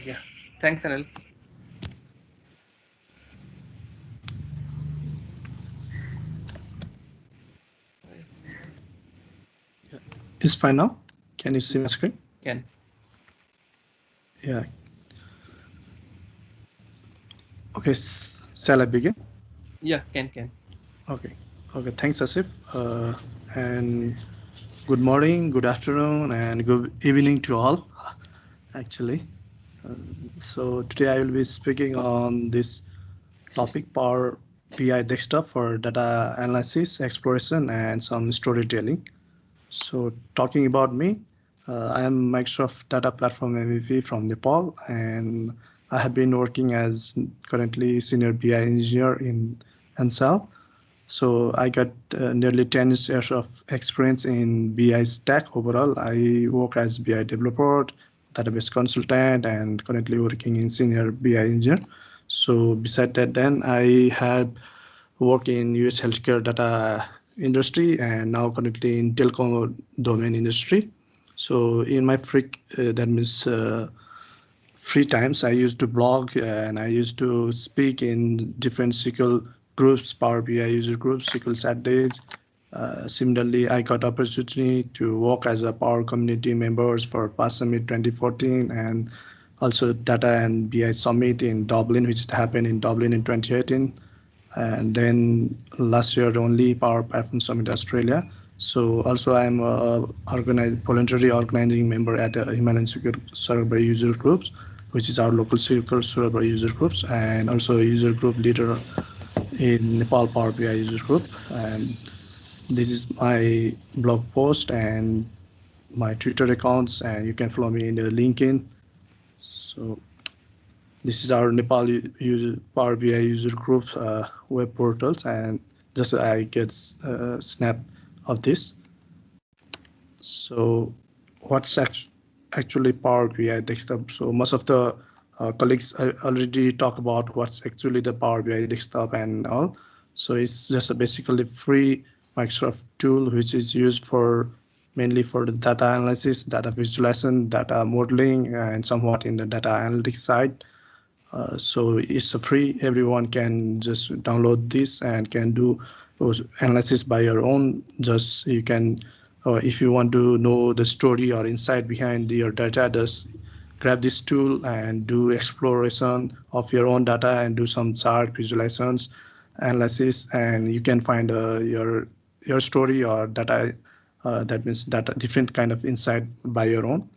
Yeah. Thanks, Anil. It's fine now. Can you see my screen? Can. Yeah. Okay. Shall I begin? Yeah, can. Okay. Okay. Thanks, Asif. And good morning, good afternoon, and good evening to all. Actually, so today I will be speaking on this topic: Power BI desktop for data analysis, exploration, and some storytelling. So talking about me, I am Microsoft Data Platform MVP from Nepal, and I have been working as currently senior BI engineer in Ansal. So I got nearly 10 years of experience in BI stack overall. I work as BI developer, database consultant, and currently working in senior BI engineer. So beside that, then I have worked in US healthcare data industry and now currently in telecom domain industry. So in my that means free times, I used to blog and I used to speak in different SQL groups, Power BI user groups, SQL Saturdays. Similarly, I got opportunity to work as a Power community members for PAS Summit 2014 and also Data and BI Summit in Dublin, which happened in Dublin in 2018. And then last year only Power Platform Summit Australia. So also I'm a voluntary organizing member at Himalayan SQL Server user groups, which is our local SQL Server user groups, and also a user group leader in Nepal Power BI user group. And this is my blog post and my Twitter accounts, and you can follow me in the LinkedIn. So this is our Nepal user, Power BI user group web portals, and just I get a snap of this. So what's actually Power BI desktop? So most of the colleagues already talk about what's actually the Power BI desktop and all. So it's just a basically free Microsoft tool which is used for mainly for the data analysis, data visualization, data modeling, and somewhat in the data analytics side. So it's a free. Everyone can just download this and can do those analysis by your own. Just you can, if you want to know the story or insight behind your data, just grab this tool and do exploration of your own data and do some chart visualizations, analysis, and you can find your story or data. That means data different kind of insight by your own.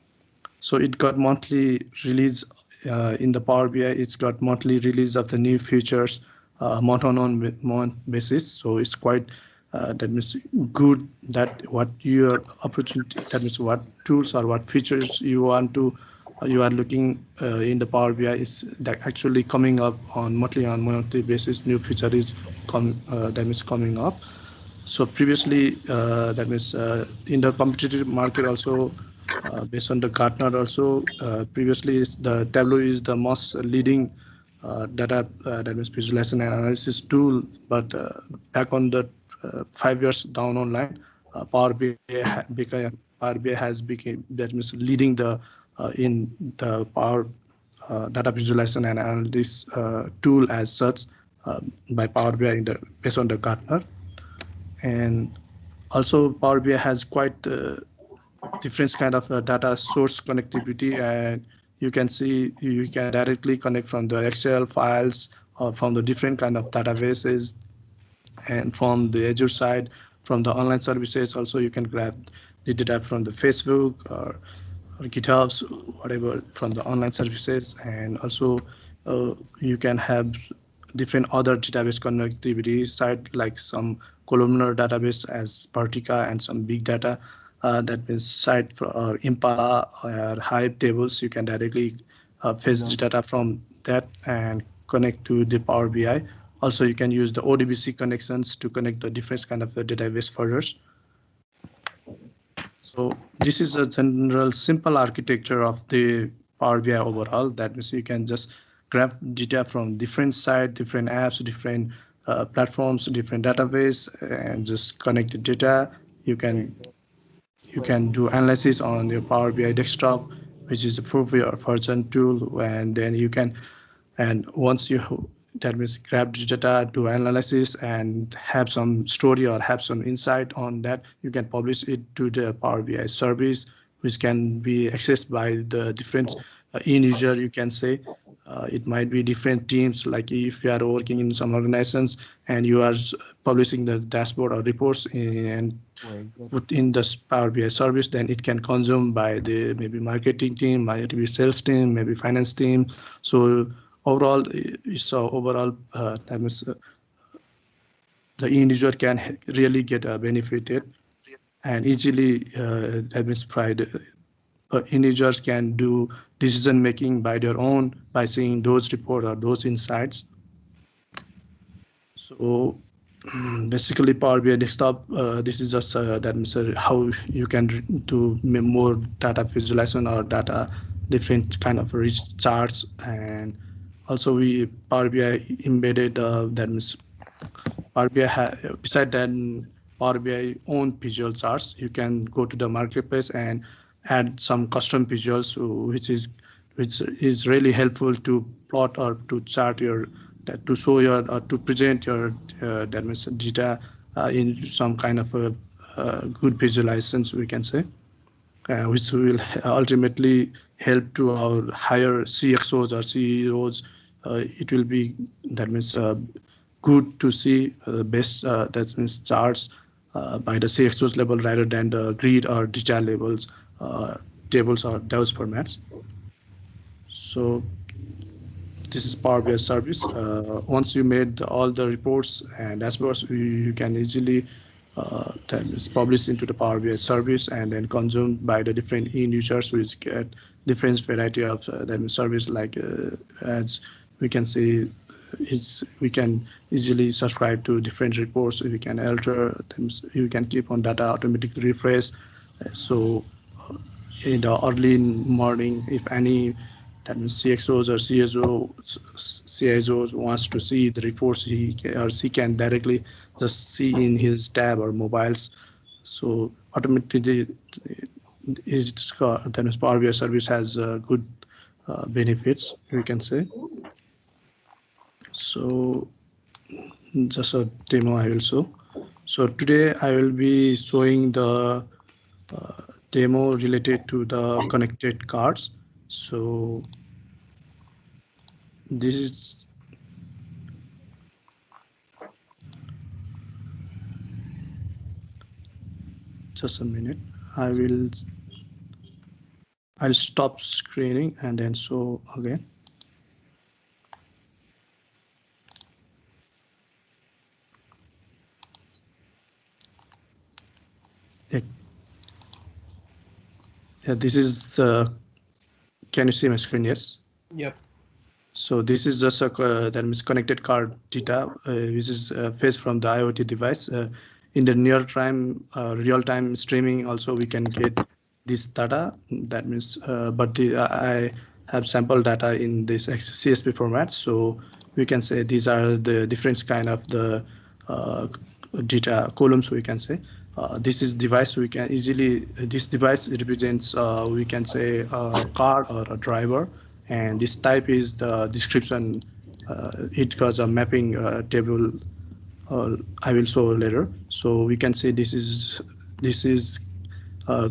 So it got monthly release in the Power BI. It's got monthly release of the new features month on month basis. So it's quite that means good that what your opportunity, that means what tools or what features you want to you are looking in the Power BI is that actually coming up on monthly basis. New feature is that means coming up. So previously, that means in the competitive market also, based on the Gartner also, previously the Tableau is the most leading data that means visualization and analysis tool. But back on the 5 years down online, Power BI has become that means leading the in the Power data visualization and analysis tool as such by Power BI based on the Gartner. And also Power BI has quite different kind of data source connectivity, and you can see you can directly connect from the Excel files or from the different kind of databases, and from the Azure side, from the online services also you can grab the data from the Facebook or GitHubs, whatever from the online services, and also you can have different other database connectivity side like some columnar database as Vertica and some big data that means site for Impala or Hive tables. You can directly fetch the data from that and connect to the Power BI. Also, you can use the ODBC connections to connect the different kind of database folders. So this is a general simple architecture of the Power BI overall. That means you can just grab data from different sites, different apps, different platforms, different database, and just connect the data. You can do analysis on your Power BI desktop which is a Fourier version tool, and then you can, and once you that means grab the data, do analysis, and have some story or have some insight on that, you can publish it to the Power BI service, which can be accessed by the different end user, you can say. It might be different teams, like if you are working in some organizations and you are publishing the dashboard or reports and put in the Power BI service, then it can consume by the maybe marketing team, maybe sales team, maybe finance team. So overall, so overall, that means the end user can really get benefited and easily that means Friday end users can do decision making by their own by seeing those reports or those insights. So basically Power BI desktop, this is just that means how you can do more data visualization or data different kind of rich charts. And also we Power BI embedded that means Power BI beside that Power BI own visual charts. You can go to the marketplace and add some custom visuals, which is really helpful to plot or to chart your to show your or to present your that means data in some kind of a good visualizations, we can say, which will ultimately help to our higher CXOs or CEOs. It will be that means good to see best that means charts by the CXOs level rather than the grid or detail levels, tables or those formats. So this is Power BI service. Once you made all the reports and dashboards, you can easily then it's published into the Power BI service and then consumed by the different end users, which get different variety of then service, like as we can see, we can easily subscribe to different reports. We can alter them. You can keep on data automatically refresh. So in the early morning, if any that means CXOs or CISOs wants to see the reports, he or she can directly just see in his tab or mobiles. So automatically, that means Power BI service has good benefits, we can say. So just a demo I will show. So today I will be showing the demo related to the connected cards. So this is just a minute. I'll stop screening and then show again. Yeah, this is can you see my screen? Yes. Yep. So this is just a that means connected card data, which is fetched from the IoT device. In the near time, real-time streaming, also we can get this data. That means, but I have sample data in this CSV format, so we can say these are the different kind of the data columns, we can say. This is device, we can easily, this device represents, we can say a car or a driver, and this type is the description. It was a mapping table, I will show later. So we can say this is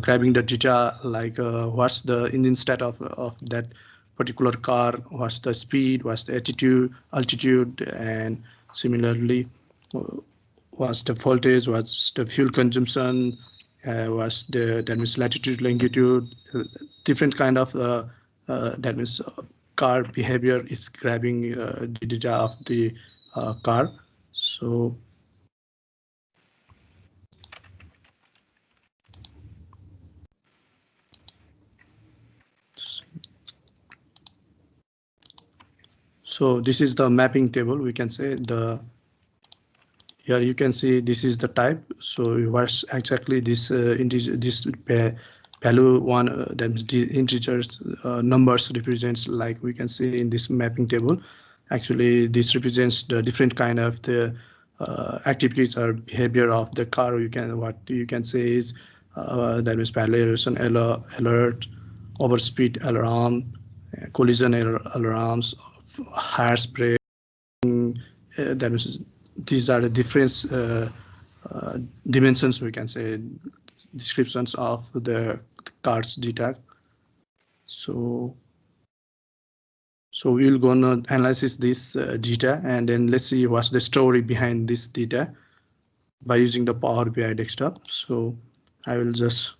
grabbing the data, like what's the engine stat of that particular car, what's the speed, what's the altitude, and similarly what's the voltage, what's the fuel consumption, what's the that means latitude, longitude, different kind of that means car behavior is grabbing the data of the car. So this is the mapping table, we can say. Here you can see this is the type. So what's exactly this this value one, that means the integers numbers represents, like we can see in this mapping table. Actually this represents the different kind of the activities or behavior of the car. What you can say is that means validation alert, overspeed alarm, collision alarms, hairspray. That is, these are the different dimensions, we can say, descriptions of the car's data. So we'll gonna analyze this data, and then let's see what's the story behind this data by using the Power BI desktop. So I will just,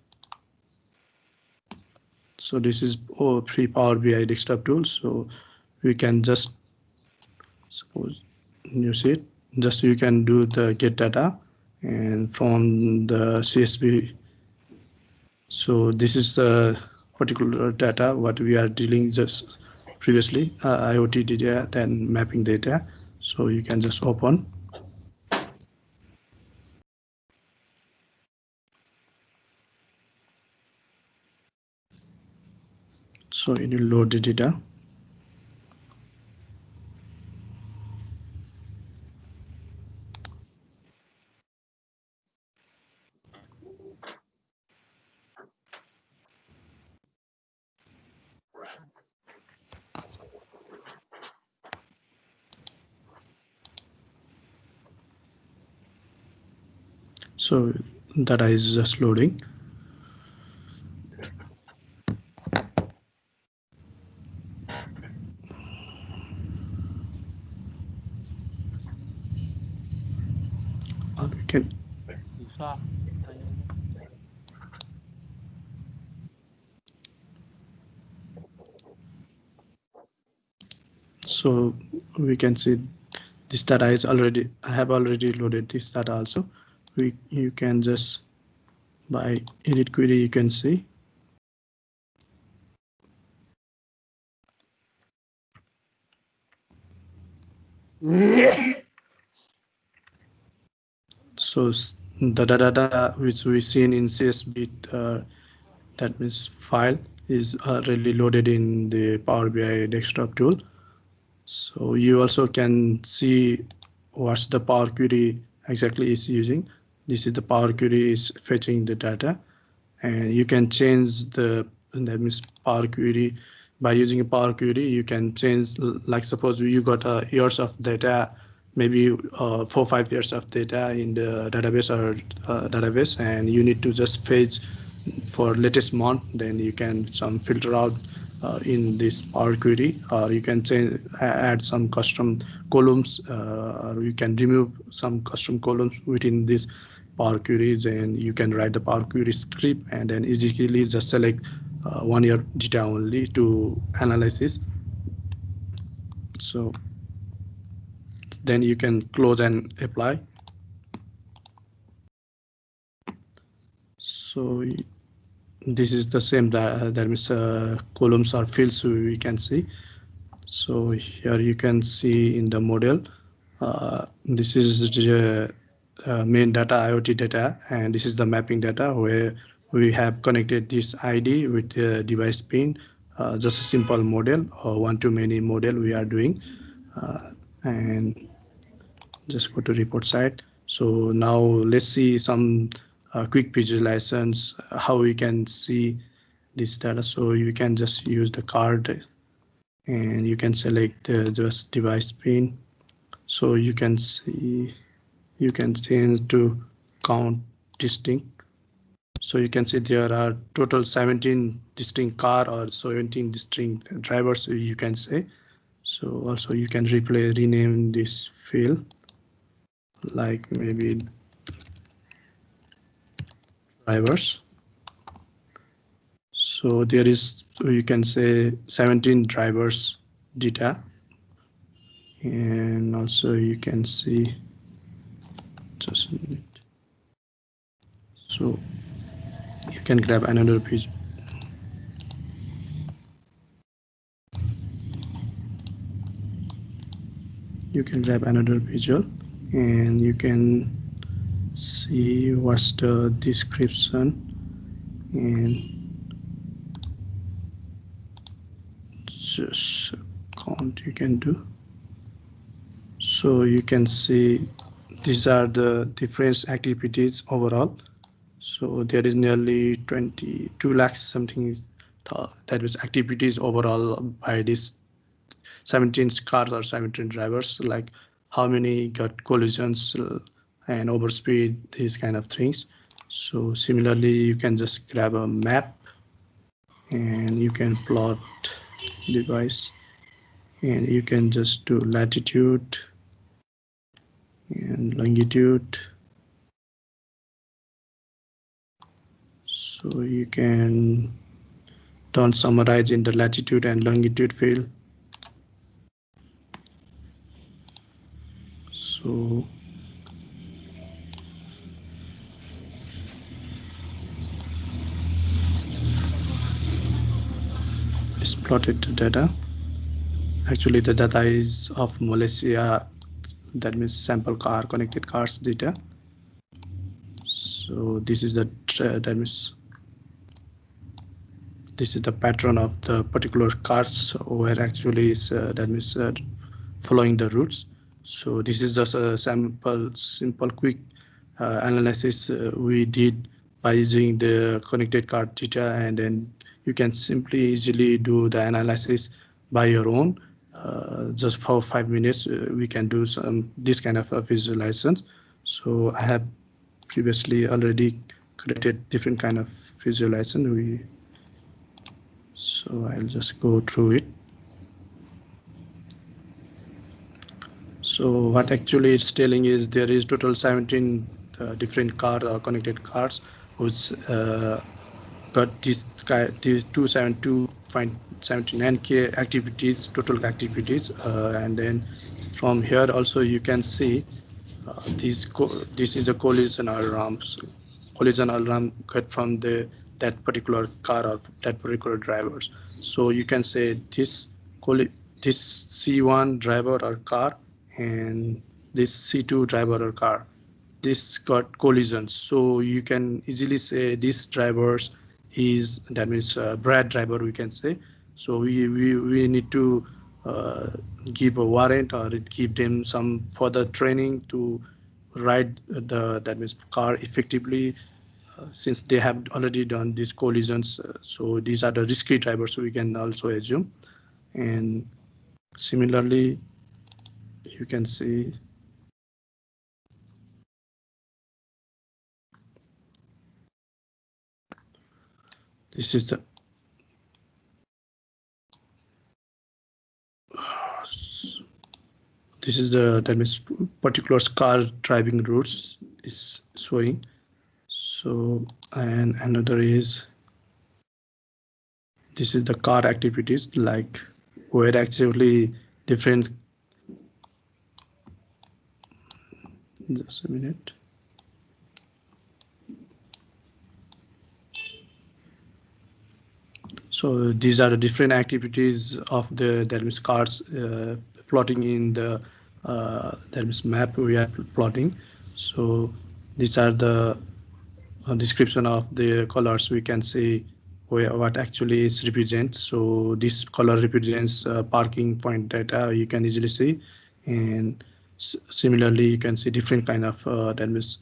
so this is free Power BI desktop tool. So we can just, suppose you see it, just you can do the get data and from the CSV. So this is the particular data what we are dealing just previously, IoT data and mapping data. So you can just open. So it will load the data. So data is just loading. Or we can. So we can see this data is already, I have already loaded this data also. You can just by edit query, you can see. So the data which we seen in CSV, that means file, is already loaded in the Power BI desktop tool. So you also can see what's the Power Query exactly is using. This is the Power Query is fetching the data, and you can change the, that means Power Query. By using a Power Query, you can change, like suppose you got years of data, maybe 4 or 5 years of data in the database or database, and you need to just fetch for latest month, then you can some filter out in this Power Query, or you can change, add some custom columns, or you can remove some custom columns within this Power Queries, and you can write the Power Query script and then easily just select 1 year data only to analysis. So then you can close and apply. So this is the same, that means columns or fields we can see. So here you can see in the model, this is the main data, IoT data, and this is the mapping data where we have connected this ID with the device pin, just a simple model or one-to-many model we are doing, and just go to report side. So now let's see some quick visualizations, how we can see this data. So you can just use the card and you can select the just device pin. So you can see, you can change to count distinct. So you can see there are total 17 distinct car or 17 distinct drivers, you can say. So also you can rename this field, like maybe drivers. So there is, you can say 17 drivers data, and also you can see, just a minute. So you can grab another page. You can grab another visual and you can see what's the description and just count you can do. So you can see these are the different activities overall. So there is nearly 22 lakhs something that means activities overall by this 17 cars or 17 drivers, like how many got collisions and overspeed, these kind of things. So similarly, you can just grab a map and you can plot device, and you can just do latitude and longitude. So you can don't summarize in the latitude and longitude field. So it's plotted the data. Actually, the data is of Malaysia, that means sample car connected cars data. So this is the that means this is the pattern of the particular cars where actually is that means following the routes. So this is just a simple quick analysis we did by using the connected car data, and then you can simply easily do the analysis by your own. Just for 5 minutes we can do some this kind of visualizations. So I have previously already created different kind of visualization. So I'll just go through it. So what actually it's telling is there is total 17 different connected cars which got these 272.79k activities, total activities, and then from here also you can see this is a collision alarm. So collision alarm got from that particular car or that particular drivers. So you can say this C1 driver or car and this C2 driver or car, this got collisions. So you can easily say this drivers is, that means Brad driver we can say. So we need to give a warrant or give them some further training to ride that means car effectively, since they have already done these collisions. So these are the risky drivers, so we can also assume. And similarly, you can see this is the that means particular car driving routes is showing. So and another is this is the car activities, like where actually different, just a minute. So these are the different activities of the that means cars plotting in the that means map we are plotting. So these are the description of the colors. We can see where what actually is represent. So this color represents parking point data, you can easily see. And similarly you can see different kind of that means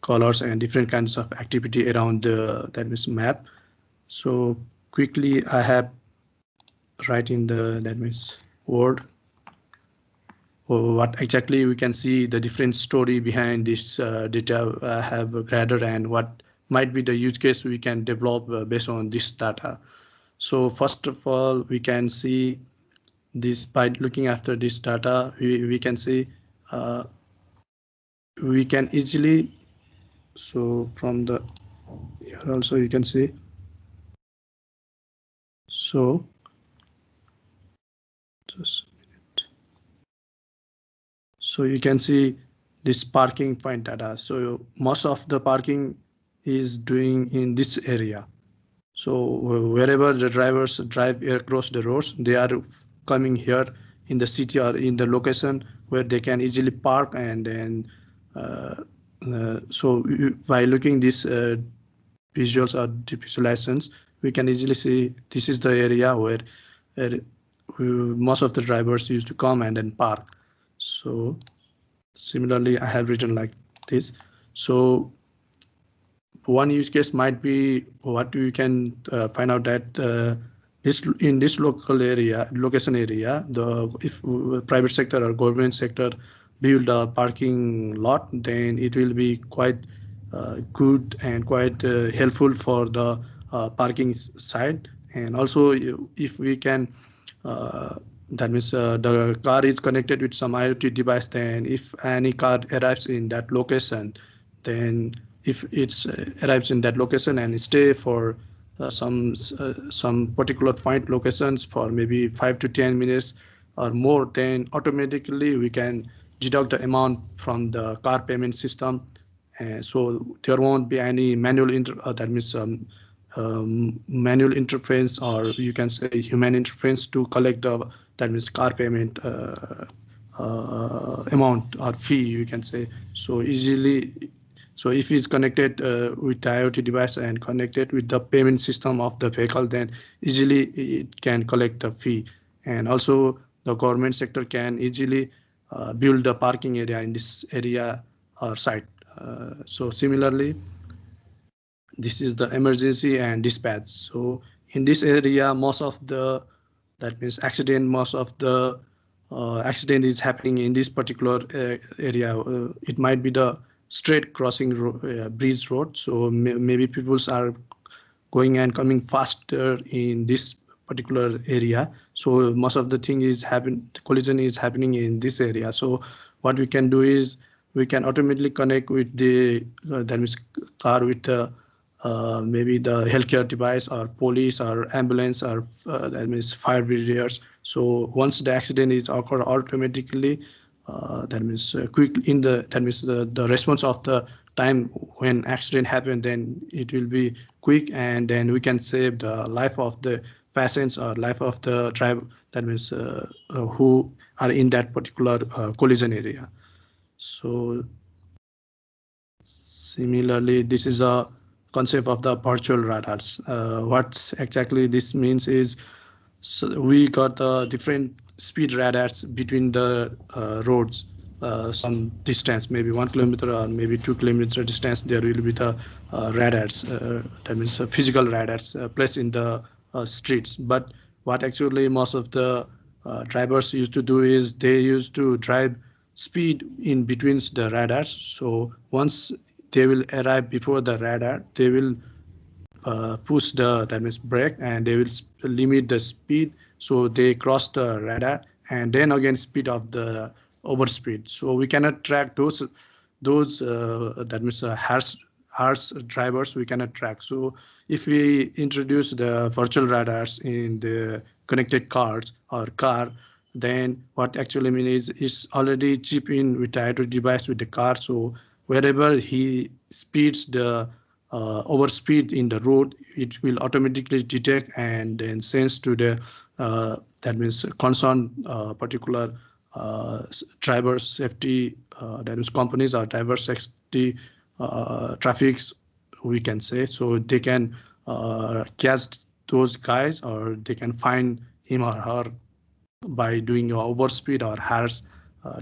colors and different kinds of activity around the that means map. So quickly I have write in the that means word what exactly we can see the different story behind this data I have gathered, and what might be the use case we can develop based on this data. So first of all, we can see this by looking after this data, we can see we can easily, so from the here also you can see, so just a minute. So you can see this parking point data. So most of the parking is doing in this area. So wherever the drivers drive across the roads, they are coming here in the city or in the location where they can easily park. And then so by looking these visuals or visualizations, we can easily see this is the area where most of the drivers used to come and then park. So similarly, I have written like this. So one use case might be what we can find out that this in this location area, if private sector or government sector build a parking lot, then it will be quite good and quite helpful for the parking side. And also, if we can, that means the car is connected with some IoT device, then if any car arrives in that location, then if it's arrives in that location and stay for some particular point locations for maybe 5 to 10 minutes or more, then automatically we can deduct the amount from the car payment system. So there won't be any manual that means manual interference, or you can say human interference to collect the that means car payment amount or fee, you can say. So easily, so if it's connected with the IoT device and connected with the payment system of the vehicle, then easily it can collect the fee. And also the government sector can easily build the parking area in this area or site. So similarly, this is the emergency and dispatch. So in this area, most of the that means accident, most of the accident is happening in this particular area. It might be the straight crossing bridge road. So maybe people are going and coming faster in this particular area. So most of the thing is collision is happening in this area. So what we can do is we can automatically connect with the that means car with maybe the healthcare device or police or ambulance or that means fire brigadiers. So once the accident is occurred, automatically that means quick in the that means the response of the time when accident happened, then it will be quick, and then we can save the life of the patients or life of the driver, that means who are in that particular collision area. So similarly, this is a concept of the virtual radars. What exactly this means is, so we got different speed radars between the roads, some distance, maybe 1 kilometer or maybe 2 kilometer distance. There will be the radars, that means physical radars placed in the streets. But what actually most of the drivers used to do is they used to drive speed in between the radars. So once they will arrive before the radar, they will push the that means brake, and they will limit the speed, so they cross the radar, and then again speed of the overspeed. So we cannot track those that means harsh drivers we cannot track. So if we introduce the virtual radars in the connected cars or car, then what actually means is it's already chip in with the IoT device with the car. So wherever he speeds the overspeed in the road, it will automatically detect and then sends to the that means concerned particular driver safety that is companies or driver safety traffics, we can say. So they can catch those guys, or they can find him or her by doing overspeed or harsh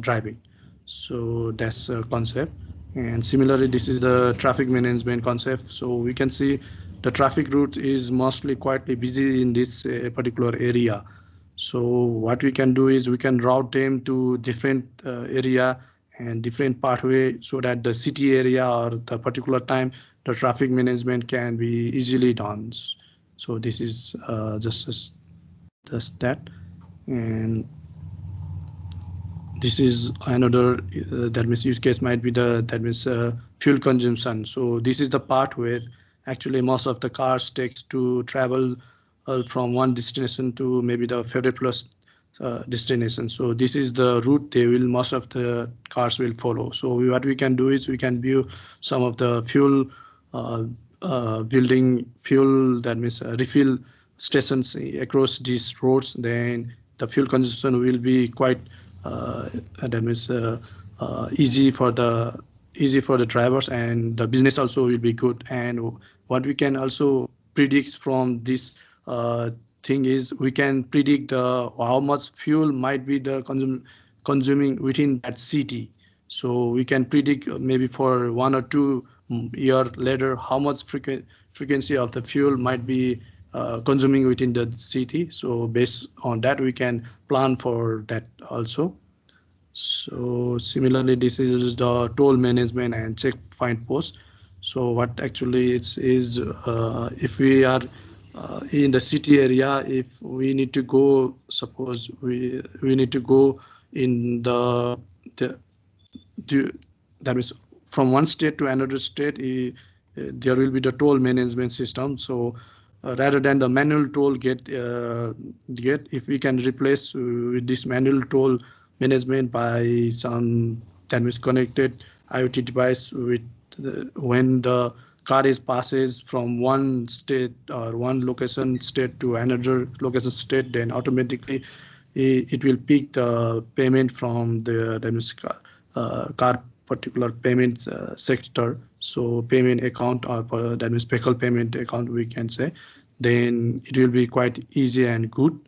driving. So that's a concept. And similarly, this is the traffic management concept. So we can see the traffic route is mostly quietly busy in this particular area. So what we can do is we can route them to different area and different pathway, so that the city area or the particular time the traffic management can be easily done. So this is just that. And this is another that means use case might be the that means fuel consumption. So this is the part where actually most of the cars takes to travel from one destination to maybe the favorite plus destination. So this is the route they will most of the cars will follow. So what we can do is we can view some of the fuel building fuel, that means refill stations across these roads. Then the fuel consumption will be quite that means easy for the drivers, and the business also will be good. And what we can also predict from this thing is we can predict how much fuel might be the consuming within that city. So we can predict maybe for 1 or 2 year later how much frequency of the fuel might be consuming within the city. So based on that, we can plan for that also. So similarly, this is the toll management and check find post. So what actually it's is if we are in the city area, if we need to go, suppose we need to go in the that means from one state to another state, there will be the toll management system. So rather than the manual toll get if we can replace with this manual toll management by some that means connected IoT device with when the car is passes from one state or one location state to another location state, then automatically it will pick the payment from the that means car particular payment sector. So payment account or that means vehicle payment account we can say, then it will be quite easy and good.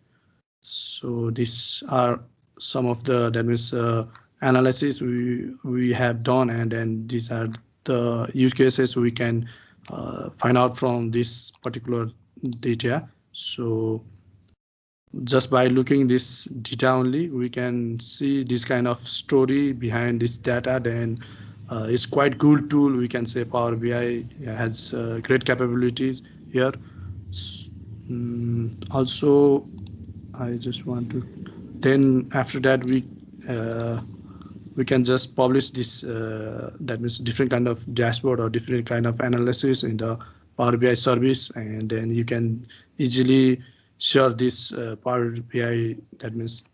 So these are some of the that means analysis we have done, and then these are the use cases we can find out from this particular data. So just by looking this data only, we can see this kind of story behind this data. Then it's quite good tool, we can say. Power BI has great capabilities here. Also, I just want to, then after that we can just publish this that means different kind of dashboard or different kind of analysis in the Power BI service, and then you can easily share this Power BI that means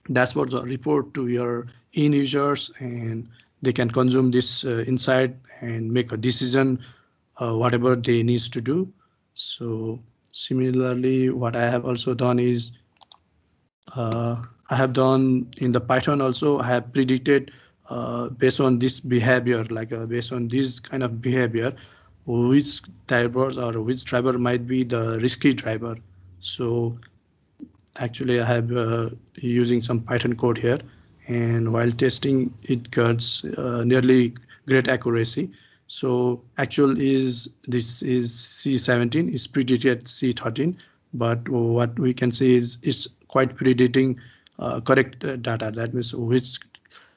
dashboards or report to your end users, and they can consume this insight and make a decision whatever they needs to do. So similarly, what I have also done is I have done in the Python also. I have predicted based on this behavior, like based on this kind of behavior, which drivers or which driver might be the risky driver. So actually I have using some Python code here, and while testing it gets nearly great accuracy. So actual is this is C17 is predicted C13, but what we can say is it's quite predicting correct data. That means which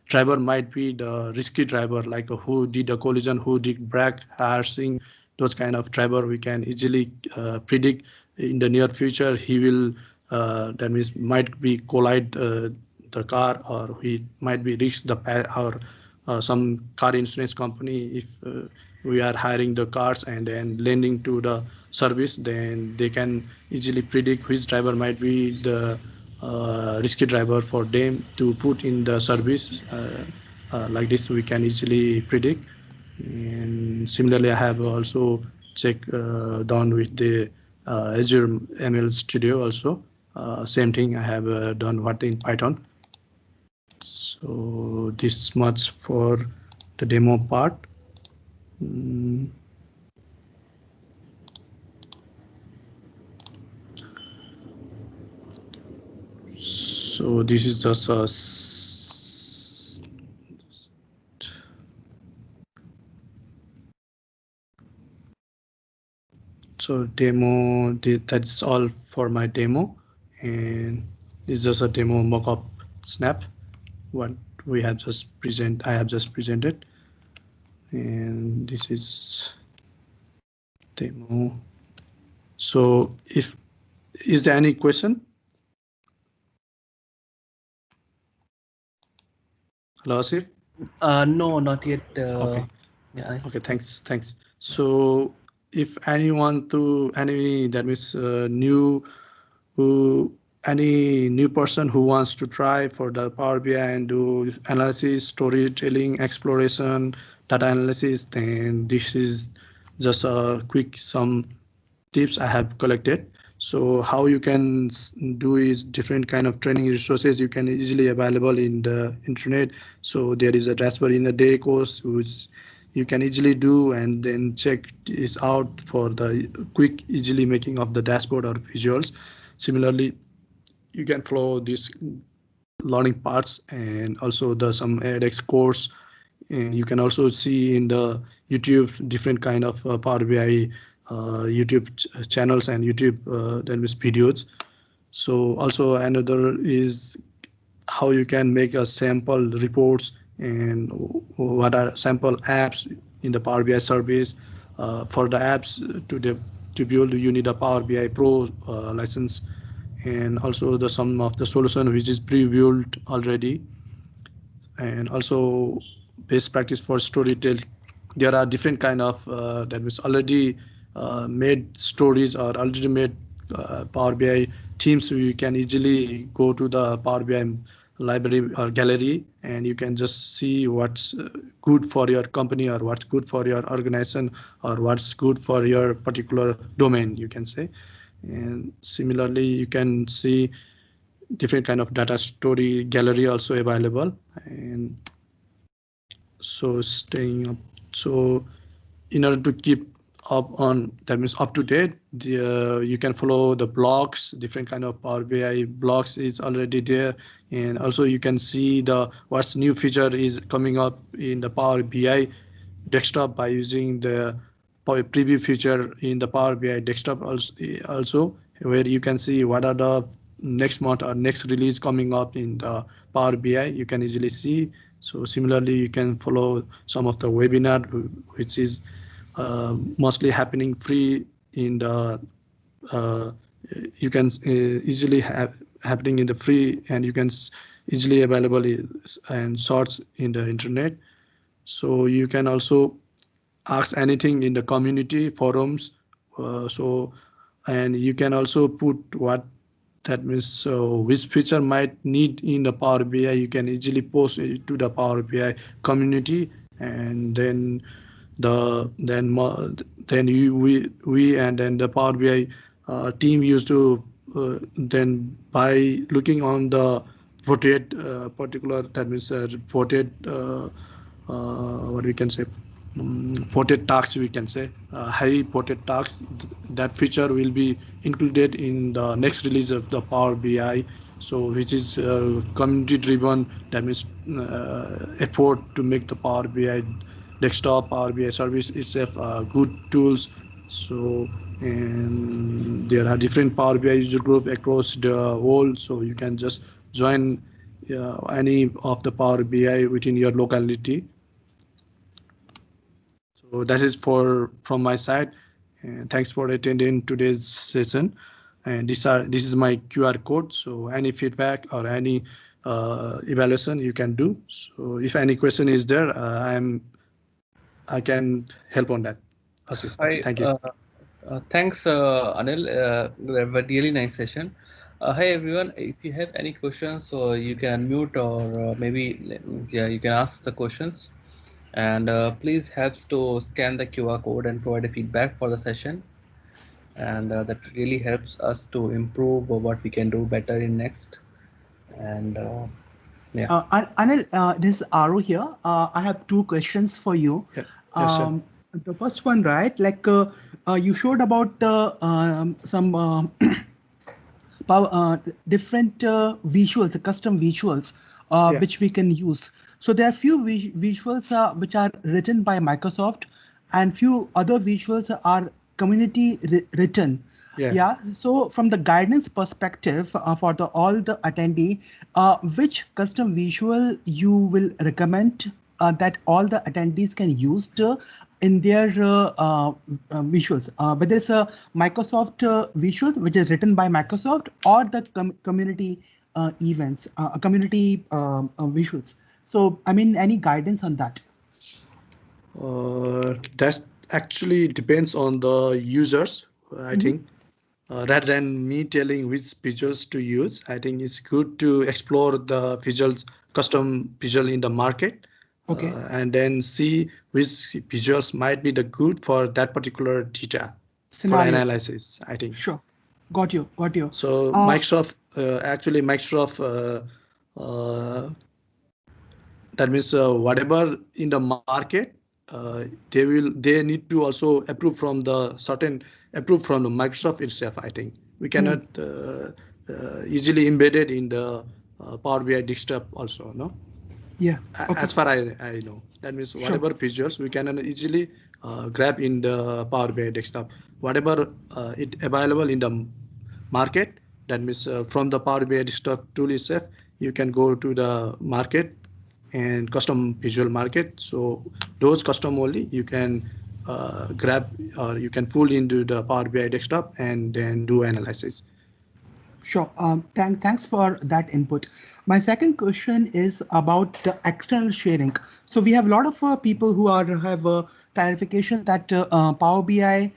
driver might be the risky driver, like who did a collision, who did brake harassing, those kind of driver we can easily predict in the near future he will that means might be collide the car, or he might be risk the or some car insurance company. If we are hiring the cars and then lending to the service, then they can easily predict which driver might be the risky driver for them to put in the service. Like this we can easily predict. And similarly, I have also checked done with the Azure ML Studio also. Same thing I have done what in Python. So this much for the demo part. So this is just a so demo, that's all for my demo, and it's just a demo mockup snap what we have just I have just presented, and this is demo. So is there any question? Hello, Asif? No, not yet. Okay. Yeah. Okay, thanks. So if anyone to any that means new who any new person who wants to try for the Power BI and do analysis, storytelling, exploration, data analysis, then this is just a quick some tips I have collected. So how you can do is different kind of training resources you can easily available in the internet. So there is a dashboard in the day course which you can easily do, and then check this out for the quick easily making of the dashboard or visuals. Similarly, you can follow this learning parts, and also the some edX course. And you can also see in the YouTube different kind of Power BI YouTube channels and YouTube that means videos. So also another is how you can make a sample reports and what are sample apps in the Power BI service. For the apps to build, you need a Power BI Pro license, and also the some of the solution which is pre-built already. And also best practice for storytelling. There are different kind of that was already made stories or already made Power BI teams, so you can easily go to the Power BI library or gallery, and you can just see what's good for your company or what's good for your organization or what's good for your particular domain, you can say. And similarly, you can see different kind of data story gallery also available. And so staying up, so in order to keep up on, that means up to date, you can follow the blogs, different kind of Power BI blogs is already there. And also you can see the what's new feature is coming up in the Power BI desktop by using the preview feature in the Power BI desktop also, where you can see what are the next month or next release coming up in the Power BI, you can easily see. So similarly, you can follow some of the webinar which is mostly happening free in the you can easily have happening in the free, and you can easily available and source in the internet. So you can also ask anything in the community forums. So and you can also put what that means, so which feature might need in the Power BI, you can easily post it to the Power BI community. And then then we and then the Power BI team used to then by looking on the voted particular, that means voted what we can say, voted tasks, we can say high voted tasks, that feature will be included in the next release of the Power BI. So which is community driven, that means effort to make the Power BI desktop, Power BI service itself good tools. So and there are different Power BI user group across the world, so you can just join any of the Power BI within your locality. So that is from my side, and thanks for attending today's session. And this is my QR code, so any feedback or any evaluation you can do. So if any question is there, I can help on that. Asif, thank you. Thanks, Anil. A really nice session. Hi everyone. If you have any questions, so you can unmute or maybe you can ask the questions. And please helps to scan the QR code and provide a feedback for the session. And that really helps us to improve what we can do better in next. And yeah. Anil, this is Aru here. I have two questions for you. Yeah. Yes, sir. The first one, right? Like you showed about some different visuals, custom visuals, which we can use. So there are few visuals which are written by Microsoft, and few other visuals are community written. Yeah. So from the guidance perspective for all the attendee, which custom visual you will recommend that all the attendees can use in their visuals, whether it's a Microsoft visual which is written by Microsoft or the community events, community visuals. So I mean, any guidance on that? That actually depends on the users, I think. Rather than me telling which visuals to use, I think it's good to explore the visuals, custom visual in the market. Okay. And then see which visuals might be the good for that particular data scenario for analysis, I think. Sure. Got you. So Microsoft, that means whatever in the market, they need to also approve from the Microsoft itself, I think. We cannot easily embed it in the Power BI desktop also, no? Yeah. Okay. As far as I know, that means whatever visuals we can easily grab in the Power BI desktop. Whatever it available in the market, that means from the Power BI desktop tool itself, you can go to the market and custom visual market. So those custom only you can grab or you can pull into the Power BI desktop and then do analysis. Sure. Thanks for that input. My second question is about the external sharing. So we have a lot of people who have clarification that Power BI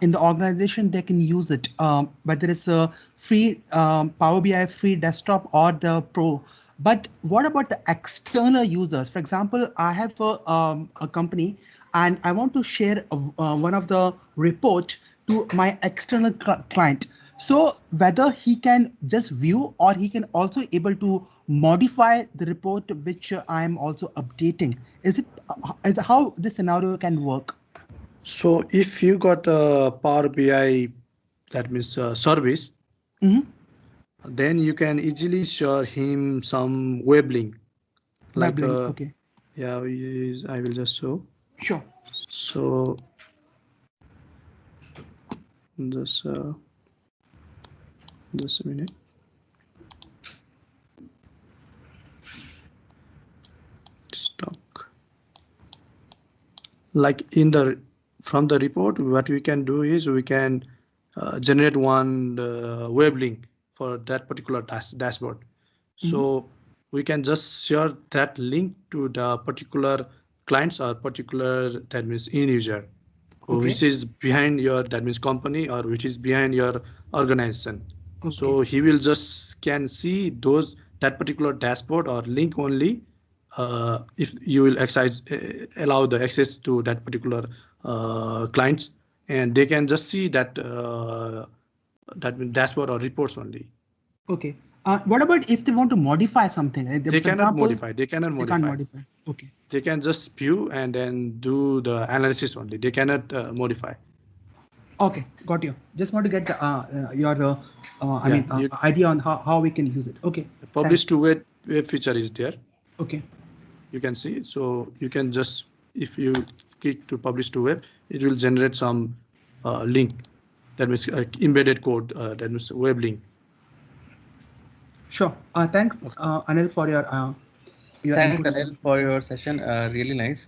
in the organization, they can use it, whether it's a free Power BI free desktop or the pro. But what about the external users? For example, I have a company and I want to share one of the report to my external client. So whether he can just view or he can also able to modify the report which I am also updating. Is it how this scenario can work? So if you got a Power BI, that means service, then you can easily share him some web link. Like Web link, okay. Yeah, I will just show. Sure. So just a minute. Stock. Like in the from the report, what we can do is we can generate one web link for that particular dashboard. So we can just share that link to the particular clients or particular, that means end user, which is behind your, that means company, or which is behind your organization. So he will just can see those, that particular dashboard or link only if you will allow the access to that particular clients, and they can just see that that dashboard or reports only. Okay. What about if they want to modify something? They cannot modify. They cannot modify. They can't modify. Okay. They can just view and then do the analysis only. They cannot modify. Okay, got you. Just want to get your idea on how we can use it. Okay. Publish to web feature is there. Okay. You can see. So you can just, if you click to publish to web, it will generate some link. That means embedded code. That means web link. Sure. Thanks, Anil, for your thanks, Anil, for your session. Really nice.